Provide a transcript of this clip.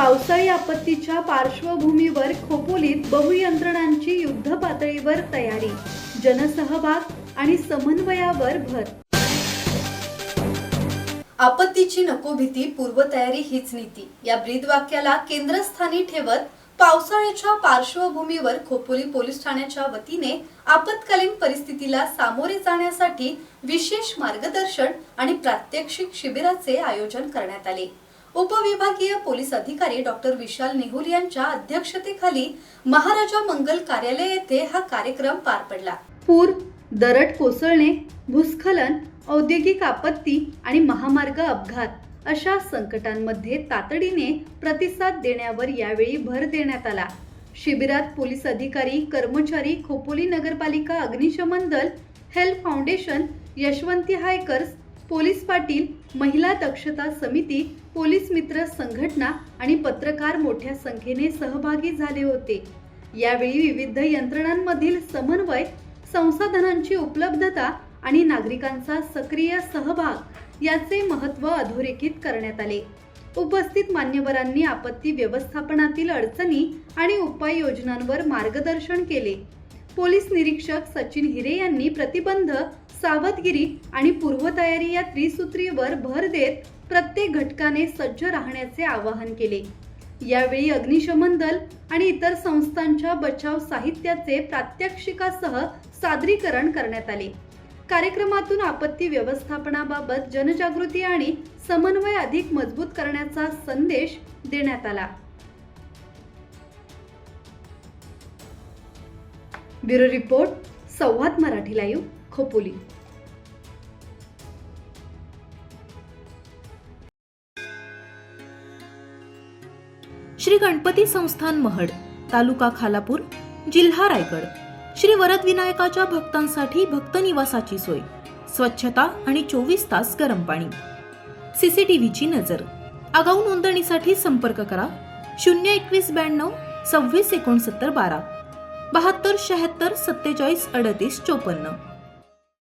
पावसाळी आपत्तीच्या पार्श्वभूमीवर खोपोलीत बहुयंत्रणांची युद्ध पातळीवर तयारी, जनसहभाग आणि समन्वयावर भर। आपत्तीची नको भीती, पूर्वतयारी हीच नीती या ब्रीदवाक्याला केंद्रस्थानी ठेवत पावसाळ्याच्या पार्श्वभूमीवर खोपोली पोलीस ठाण्याच्या वतीने आपत्कालीन परिस्थितीला सामोरे जाण्यासाठी विशेष मार्गदर्शन आणि प्रात्यक्षिक शिबिराचे आयोजन करण्यात आले। उपविभागीय पोलीस अधिकारी डॉक्टर विशाल नेहुल यांच्या अध्यक्षतेखाली महाराजा मंगल कार्यालय येथे हा कार्यक्रम पार पडला। पूर, दरड कोसळणे, भूस्खलन, औद्योगिक आपत्ती आणि महामार्ग अपघात अशा संकटांमध्ये तातडीने प्रतिसाद देण्यावर यावेळी भर देण्यात आला। शिबिरात पोलीस अधिकारी, कर्मचारी, खोपोली नगरपालिका अग्निशमन दल, health foundation, Yashwanti hikers, police Patil, महिला दक्षता समिती, पोलीस मित्र संघटना आणि पत्रकार मोठ्या संख्येने सहभागी झाले होते। यावेळी विविध यंत्रणांमधील समन्वय, संसाधनांची उपलब्धता आणि नागरिकांचा सक्रिय सहभाग याचे महत्त्व अधोरेखित करण्यात आले। उपस्थित मान्यवरांनी आपत्ती व्यवस्थापनातील अडचणी आणि उपाययोजनांवर मार्गदर्शन केले। पोलीस निरीक्षक सचिन हिरे यांनी प्रतिबंध, सावधगिरी आणि पूर्वतयारी या त्रिसूत्रीवर भर देत प्रत्येक घटकाने सज्ज राहण्याचे आवाहन केले। यावेळी अग्निशमन दल आणि इतर संस्थांच्या बचाव साहित्याचे प्रात्यक्षिकासह सादरीकरण करण्यात आले। कार्यक्रमातून आपत्ती व्यवस्थापनाबाबत जनजागृती आणि समन्वय अधिक मजबूत करण्याचा संदेश देण्यात आला। ब्युरो रिपोर्ट, संवाद मराठी लाईव्ह, खोपोली। श्री गणपती संस्थान महड, तालुका खालापूर, जिल्हा रायगड। श्री वरद विनायकाच्या भक्तांसाठी भक्त निवासाची सोय, स्वच्छता आणि 24 तास गरम पाणी, सीसीटीव्हीची नजर। आगाऊ नोंदणीसाठी संपर्क करा 02192 26 69 12 72 76 47 38 54।